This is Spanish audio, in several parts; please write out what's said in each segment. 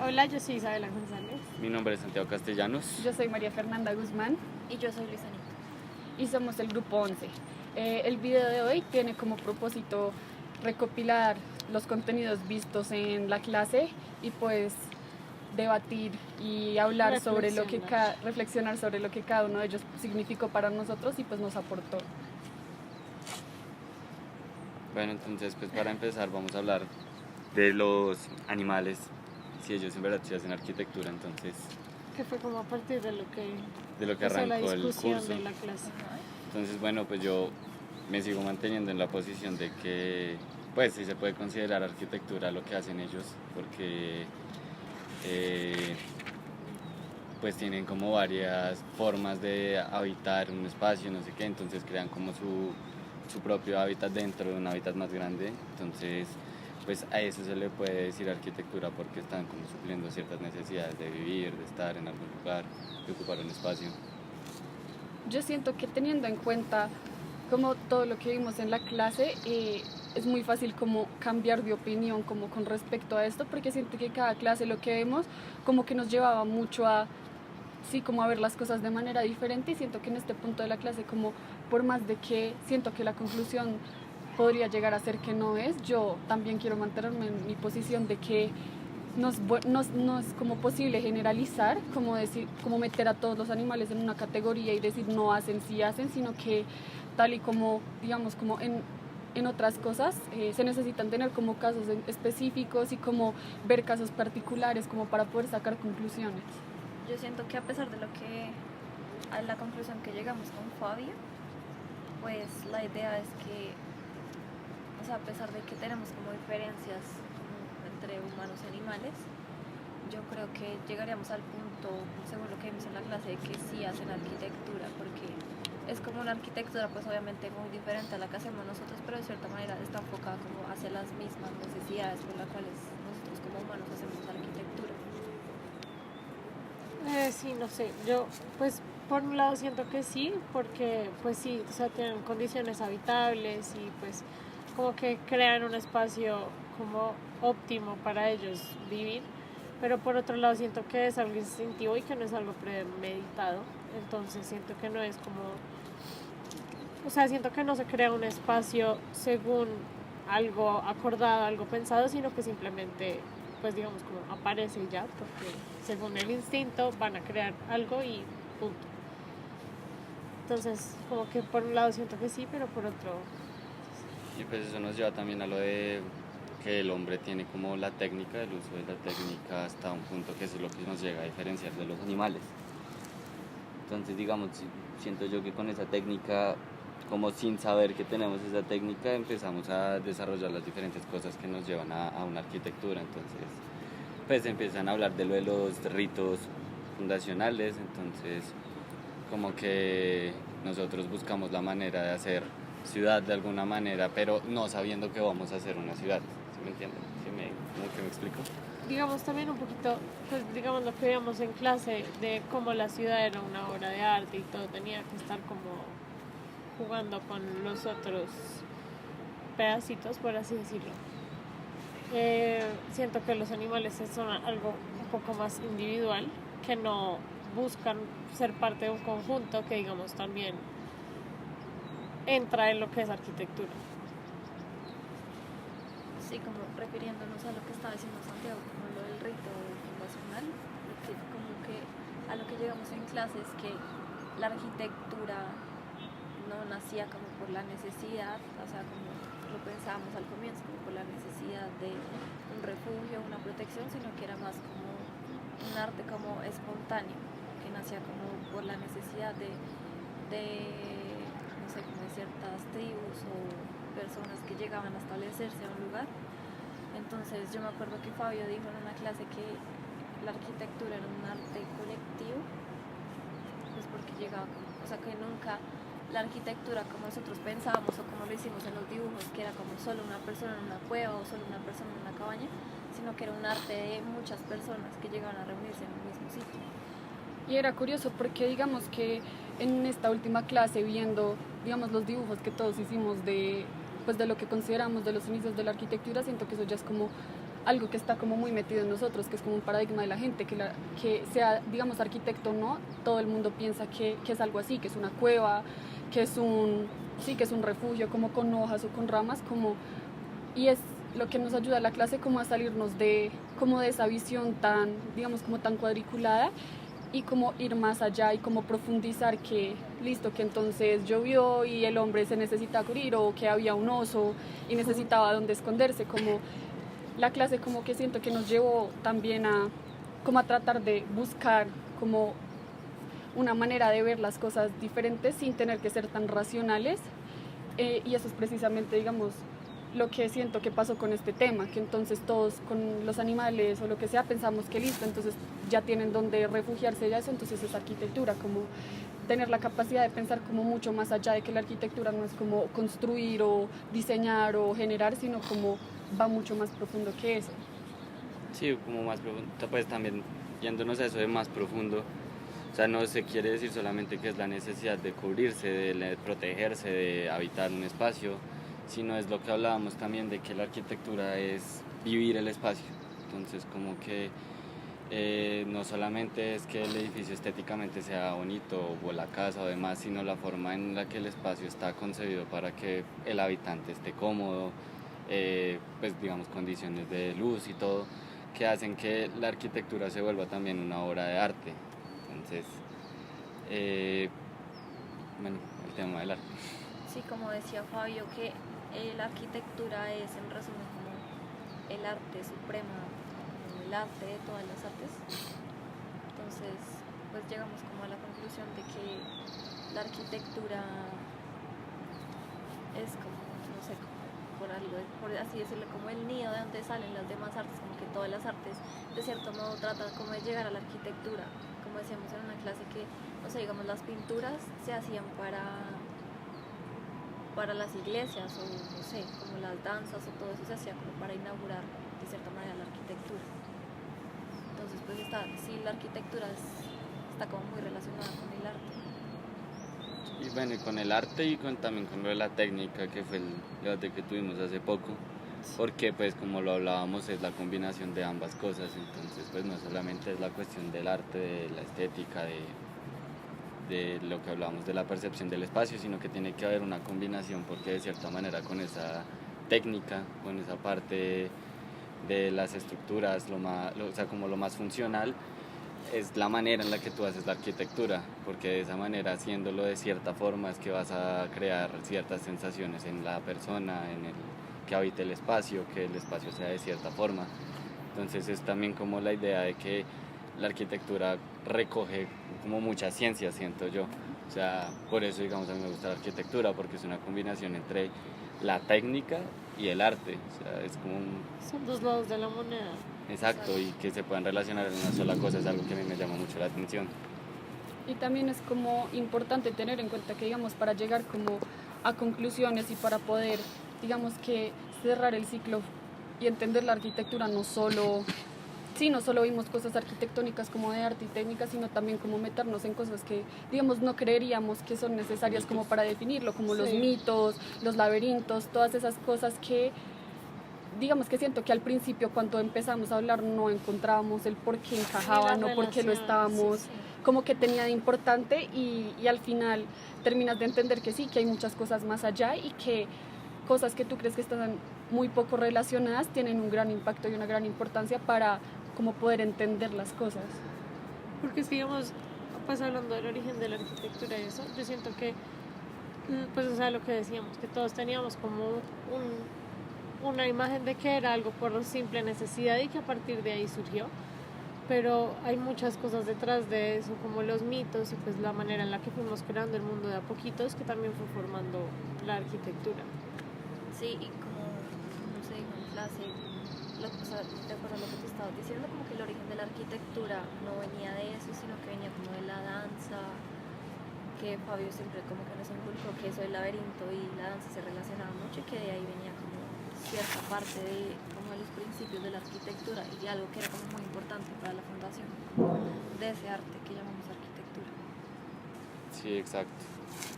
Hola, yo soy Isabela González. Mi nombre es Santiago Castellanos. Yo soy María Fernanda Guzmán Y yo soy Luisanita. y somos el grupo 11. El video de hoy tiene como propósito recopilar los contenidos vistos en la clase y pues debatir y hablar sobre lo que reflexionar sobre lo que cada uno de ellos significó para nosotros y pues nos aportó. Bueno, entonces pues para empezar vamos a hablar de los animales, si ellos en verdad sí hacen arquitectura, entonces Que fue como a partir de lo que arrancó la el discusión curso. de la clase. Entonces bueno, pues yo me sigo manteniendo en la posición de que pues sí se puede considerar arquitectura lo que hacen ellos, porque pues tienen como varias formas de habitar un espacio, no sé qué, entonces crean como su propio hábitat dentro de un hábitat más grande, entonces pues a eso se le puede decir arquitectura porque están como supliendo ciertas necesidades de vivir, de estar en algún lugar, de ocupar un espacio. Yo siento que teniendo en cuenta como todo lo que vimos en la clase, es muy fácil como cambiar de opinión como con respecto a esto, porque siento que cada clase lo que vemos como que nos llevaba mucho a, sí, como a ver las cosas de manera diferente, y siento que en este punto de la clase como por más de que siento que la conclusión podría llegar a ser que no es, yo también quiero mantenerme en mi posición de que no es como posible generalizar, como decir, como meter a todos los animales en una categoría y decir no hacen, sí hacen, sino que tal y como, digamos, como en otras cosas, se necesitan tener como casos específicos y como ver casos particulares como para poder sacar conclusiones. Yo siento que a pesar de a la conclusión que llegamos con Fabio, pues la idea es que, o sea, a pesar de que tenemos como diferencias entre humanos y animales, yo creo que llegaríamos al punto, según lo que vimos en la clase, de que sí hacen arquitectura, porque es como una arquitectura pues obviamente muy diferente a la que hacemos nosotros, pero de cierta manera está enfocada como hacia las mismas necesidades por las cuales nosotros como humanos hacemos arquitectura. Sí, no sé, yo pues por un lado siento que sí, porque pues sí, o sea, tienen condiciones habitables y pues como que crean un espacio como óptimo para ellos vivir, pero por otro lado siento que es algo instintivo y que no es algo premeditado, entonces siento que no es como, o sea, siento que no se crea un espacio según algo acordado, algo pensado, sino que simplemente pues digamos como aparece y ya, porque según el instinto van a crear algo y punto. Entonces como que por un lado siento que sí, pero por otro Y pues eso nos lleva también a lo de que el hombre tiene como la técnica, el uso de la técnica hasta un punto que eso es lo que nos llega a diferenciar de los animales. Entonces digamos, siento yo que con esa técnica, como sin saber que tenemos esa técnica, empezamos a desarrollar las diferentes cosas que nos llevan a una arquitectura. Entonces pues empiezan a hablar de lo de los ritos fundacionales, entonces como que nosotros buscamos la manera de hacer ciudad de alguna manera, pero no sabiendo que vamos a hacer una ciudad, ¿sí me entienden? ¿Cómo que me explico? digamos también un poquito, pues digamos lo que veíamos en clase de cómo la ciudad era una obra de arte y todo tenía que estar como jugando con los otros pedacitos, por así decirlo. Siento que los animales son algo un poco más individual, que no buscan ser parte de un conjunto que digamos también entra en lo que es arquitectura. Sí, como refiriéndonos a lo que estaba diciendo Santiago, como lo del rito fundacional, como que a lo que llegamos en clase es que la arquitectura no nacía como por la necesidad, o sea, como lo pensábamos al comienzo, como por la necesidad de un refugio, una protección, sino que era más como un arte como espontáneo, que nacía como por la necesidad de no sé, como de ciertas tribus o personas que llegaban a establecerse a un lugar. Entonces yo me acuerdo que Fabio dijo en una clase que la arquitectura era un arte colectivo, pues porque llegaba, o sea, que nunca la arquitectura como nosotros pensábamos o como lo hicimos en los dibujos, que era como solo una persona en una cueva o solo una persona en una cabaña, sino que era un arte de muchas personas que llegaban a reunirse en un mismo sitio. Y era curioso porque digamos que en esta última clase, viendo digamos los dibujos que todos hicimos de, pues, de lo que consideramos de los inicios de la arquitectura, siento que eso ya es como algo que está como muy metido en nosotros, que es como un paradigma de la gente, que sea, digamos, arquitecto o no, todo el mundo piensa que es algo así, que es una cueva, que es sí, que es un refugio como con hojas o con ramas, y es lo que nos ayuda a la clase como a salirnos como de esa visión tan, digamos, como tan cuadriculada, y como ir más allá y como profundizar que, listo, que entonces llovió y el hombre se necesita cubrir, o que había un oso y necesitaba dónde esconderse. Como la clase como que siento que nos llevó también como a tratar de buscar como una manera de ver las cosas diferentes sin tener que ser tan racionales, y eso es precisamente, digamos, lo que siento que pasó con este tema, que entonces todos con los animales o lo que sea pensamos que listo, entonces ya tienen donde refugiarse, ya eso, entonces es arquitectura, como tener la capacidad de pensar como mucho más allá, de que la arquitectura no es como construir o diseñar o generar, sino como va mucho más profundo que eso. Sí, como más profundo, pues también yéndonos a eso de más profundo, o sea, no se quiere decir solamente que es la necesidad de cubrirse, de protegerse, de habitar un espacio, sino es lo que hablábamos también de que la arquitectura es vivir el espacio. Entonces, como que no solamente es que el edificio estéticamente sea bonito, o la casa o demás, sino la forma en la que el espacio está concebido para que el habitante esté cómodo, pues digamos condiciones de luz y todo, que hacen que la arquitectura se vuelva también una obra de arte. Entonces, bueno, el tema del arte. Sí, como decía Fabio, que la arquitectura es en resumen como el arte supremo, como el arte de todas las artes. Entonces, pues llegamos como a la conclusión de que la arquitectura es como, no sé, como por así decirlo, como el nido de donde salen las demás artes, como que todas las artes de cierto modo tratan como de llegar a la arquitectura. Como decíamos en una clase que, o sea, digamos, las pinturas se hacían para las iglesias, o no sé, como las danzas o todo eso se hacía como para inaugurar de cierta manera la arquitectura. Entonces pues sí, la arquitectura está como muy relacionada con el arte. Y bueno, y con el arte y también con lo de la técnica, que fue el debate que tuvimos hace poco, porque pues como lo hablábamos es la combinación de ambas cosas, entonces pues no solamente es la cuestión del arte, de la estética, de lo que hablábamos de la percepción del espacio, sino que tiene que haber una combinación, porque de cierta manera con esa técnica, con esa parte de las estructuras, o sea, como lo más funcional, es la manera en la que tú haces la arquitectura, porque de esa manera, haciéndolo de cierta forma, es que vas a crear ciertas sensaciones en la persona, en el que habite el espacio, que el espacio sea de cierta forma. Entonces es también como la idea de que la arquitectura recoge como muchas ciencias, siento yo. O sea, por eso, digamos, a mí me gusta la arquitectura, porque es una combinación entre la técnica y el arte. O sea, es como Son dos lados de la moneda. Exacto, y que se puedan relacionar en una sola cosa es algo que a mí me llama mucho la atención. Y también es como importante tener en cuenta que, digamos, para llegar como a conclusiones y para poder, digamos, que cerrar el ciclo y entender la arquitectura, no solo vimos cosas arquitectónicas como de arte y técnica, sino también como meternos en cosas que, digamos, no creeríamos que son necesarias como para definirlo, como los mitos, los laberintos, todas esas cosas que, digamos, que siento que al principio cuando empezamos a hablar no encontrábamos el por qué encajaban o por qué lo estábamos, como que tenía de importante, y al final terminas de entender que sí, que hay muchas cosas más allá, y que cosas que tú crees que están muy poco relacionadas tienen un gran impacto y una gran importancia para como poder entender las cosas. Porque si digamos, pues hablando del origen de la arquitectura y eso, yo siento que, pues o sea, lo que decíamos, que todos teníamos como una imagen de que era algo por simple necesidad y que a partir de ahí surgió, pero hay muchas cosas detrás de eso, como los mitos y pues la manera en la que fuimos creando el mundo de a poquitos, que también fue formando la arquitectura. Sí, y como se dijo en clase, o sea, de acuerdo a lo que tú estabas diciendo, como que el origen de la arquitectura no venía de eso, sino que venía como de la danza, que Fabio siempre como que nos inculcó que eso del laberinto y la danza se relacionaban mucho, y que de ahí venía como cierta parte de como de los principios de la arquitectura y algo que era como muy importante para la fundación de ese arte que llamamos arquitectura. Sí, exacto.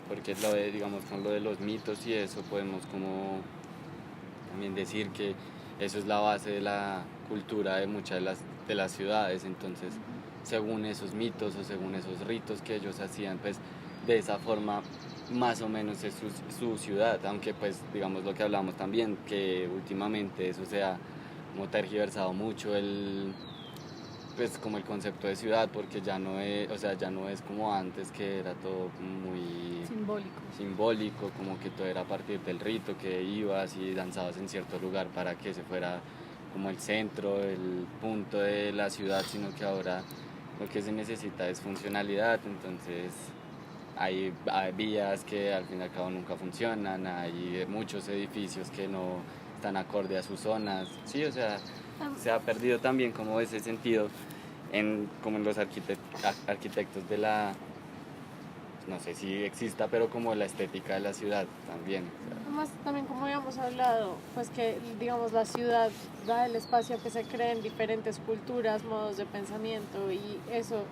Porque lo de, digamos, con lo de los mitos y eso podemos como también decir que eso es la base de la cultura de muchas de las ciudades. Entonces, según esos mitos o según esos ritos que ellos hacían, pues de esa forma más o menos es su ciudad, aunque pues digamos lo que hablamos también, que últimamente eso se ha como tergiversado mucho pues como el concepto de ciudad, porque ya no es, o sea, ya no es como antes, que era todo muy simbólico, como que todo era a partir del rito, que ibas y danzabas en cierto lugar para que se fuera como el centro, el punto de la ciudad, sino que ahora lo que se necesita es funcionalidad. Entonces hay vías que al fin y al cabo nunca funcionan, hay muchos edificios que no están acorde a sus zonas, sí, o sea, se ha perdido también como ese sentido como en los arquitectos de la, no sé si exista, pero como la estética de la ciudad también. O sea. Además, también como habíamos hablado, pues que digamos la ciudad da el espacio a que se creen diferentes culturas, modos de pensamiento, y eso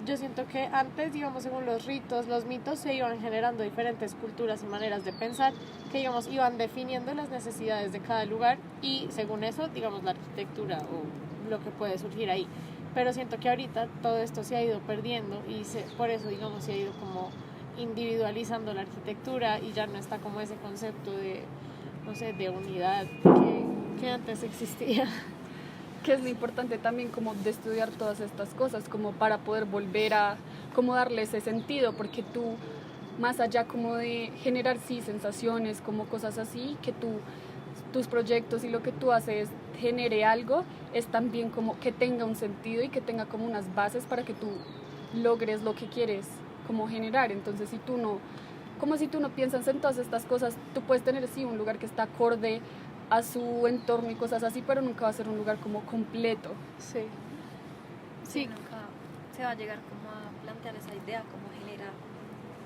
yo siento que antes, digamos, según los ritos, los mitos, se iban generando diferentes culturas y maneras de pensar que, digamos, iban definiendo las necesidades de cada lugar, y según eso, digamos, la arquitectura o lo que puede surgir ahí. Pero siento que ahorita todo esto se ha ido perdiendo y por eso, digamos, se ha ido como individualizando la arquitectura, y ya no está como ese concepto de, no sé, de unidad que antes existía. Que es lo importante también como de estudiar todas estas cosas, como para poder volver a como darle ese sentido, porque tú, más allá como de generar sí sensaciones, como cosas así, que tus proyectos y lo que tú haces genere algo, es también como que tenga un sentido y que tenga como unas bases para que tú logres lo que quieres como generar. Entonces, si tú no piensas en todas estas cosas, tú puedes tener sí un lugar que está acorde a su entorno y cosas así, pero nunca va a ser un lugar como completo. Sí, nunca se va a llegar como a plantear esa idea, como generar,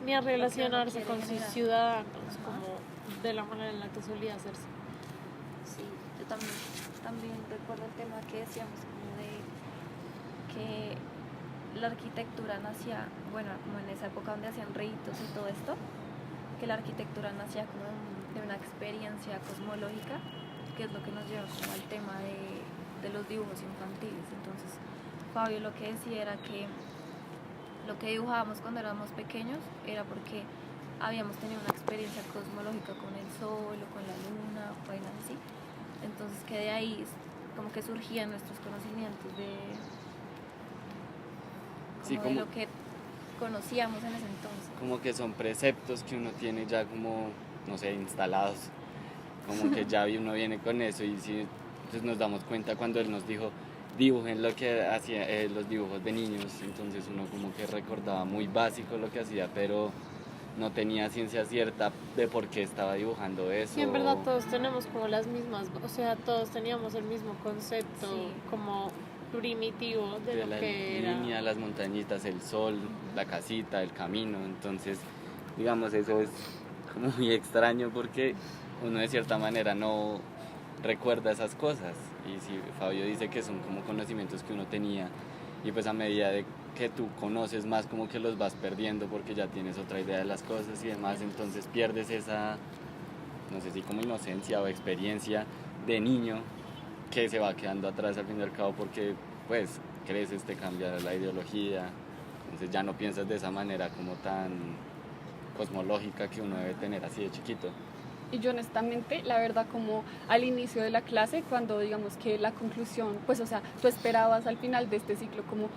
ni a relacionarse con sus generar. ciudadanos, como de la manera en la que solía hacerse. Sí, yo también recuerdo el tema que decíamos como de que la arquitectura nacía, bueno, como en esa época donde hacían ritos y todo esto, que la arquitectura nacía como de una experiencia cosmológica, que es lo que nos lleva como al tema de los dibujos infantiles. Entonces, Fabio lo que decía era que lo que dibujábamos cuando éramos pequeños era porque habíamos tenido una experiencia cosmológica con el sol o con la luna o vainas así. Entonces, que de ahí como que surgían nuestros conocimientos de lo que conocíamos en ese entonces. Como que son preceptos que uno tiene ya como, no sé, instalados, como que ya uno viene con eso. Y sí, entonces nos damos cuenta cuando él nos dijo, dibujen lo que hacía los dibujos de niños, entonces uno como que recordaba muy básico lo que hacía, pero no tenía ciencia cierta de por qué estaba dibujando eso. Sí, en verdad todos tenemos como las mismas, o sea, todos teníamos el mismo concepto, sí, como primitivo de lo la que línea, era. las montañitas, el sol, la casita, el camino. Entonces, digamos, eso es como muy extraño porque uno de cierta manera no recuerda esas cosas. Y si Fabio dice que son como conocimientos que uno tenía, y pues a medida de que tú conoces más, como que los vas perdiendo porque ya tienes otra idea de las cosas y demás, entonces pierdes esa, no sé si como inocencia o experiencia de niño, que se va quedando atrás al fin y al cabo porque pues creces, te cambia la ideología, entonces ya no piensas de esa manera como tan cosmológica que uno debe tener así de chiquito. Y yo honestamente, la verdad, como al inicio de la clase, cuando digamos que la conclusión, pues o sea, tú esperabas al final de este ciclo como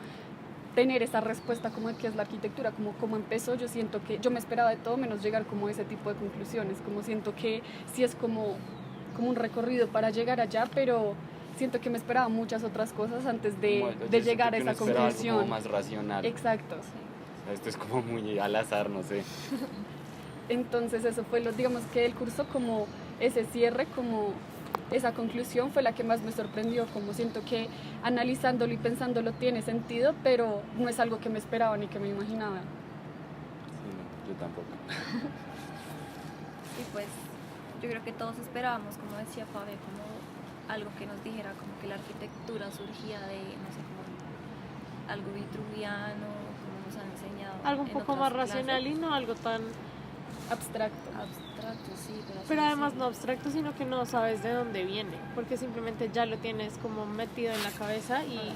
tener esa respuesta como de qué es la arquitectura, como cómo empezó, yo siento que yo me esperaba de todo menos llegar como a ese tipo de conclusiones, como siento que sí es como un recorrido para llegar allá, pero siento que me esperaba muchas otras cosas antes de llegar a esa conclusión. Algo como más racional. Exacto. Sí. Esto es como muy al azar, no sé. Entonces eso fue digamos que el curso, como ese cierre, como esa conclusión fue la que más me sorprendió, como siento que analizándolo y pensándolo tiene sentido, pero no es algo que me esperaba ni que me imaginaba. Sí, no, yo tampoco. Sí, pues yo creo que todos esperábamos, como decía Fabio, como algo que nos dijera como que la arquitectura surgía de, no sé, como algo vitruviano, como nos han enseñado. Algo un poco más racional y no algo tan abstracto. Abstracto, sí, pero así Pero además sí. no abstracto, sino que no sabes de dónde viene, porque simplemente ya lo tienes como metido en la cabeza y Ajá.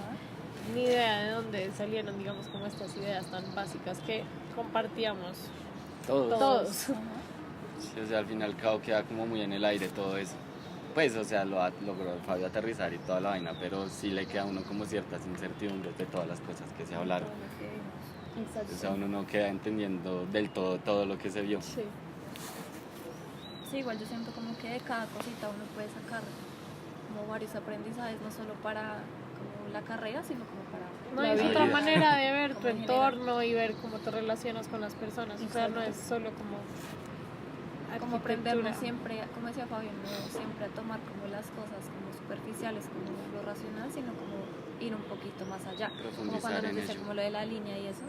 ni idea de dónde salieron, digamos, como estas ideas tan básicas que compartíamos Todos. todos. Ajá. Sí, o sea, al fin y al cabo queda como muy en el aire todo eso. Pues, o sea, logró Fabio aterrizar y toda la vaina, pero sí le queda a uno como ciertas incertidumbres de todas las cosas que se hablaron. Todo lo que vimos. Exacto. O sea, uno no queda entendiendo del todo lo que se vio. Sí. Sí, igual yo siento como que de cada cosita uno puede sacar como varios aprendizajes, no solo para como la carrera, sino como para No, La es vida. otra manera de ver tu Como en general. entorno y ver cómo te relacionas con las personas. O sea, no es solo como como aprendernos arquitectura. siempre, como decía Fabio, no siempre a tomar como las cosas como superficiales, como lo racional, sino como ir un poquito más allá. Como Profundizar cuando nos en dicen ello. como lo de la línea y eso,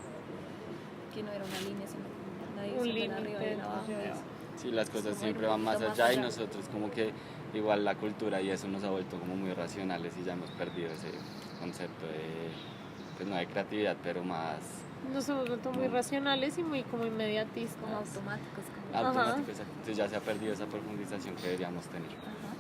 que no era una línea, sino como la Un división de la arriba y límite de la abajo. entre- Sí, las cosas Como siempre ir un van más poquito más allá y allá. nosotros como que igual la cultura y eso nos ha vuelto como muy racionales y ya hemos perdido ese concepto de, pues no de creatividad, pero más Nos hemos vuelto muy racionales y muy como inmediatistas. Como automáticos, como Ajá. automático. Exacto. Entonces ya se ha perdido esa profundización que deberíamos tener. Ajá.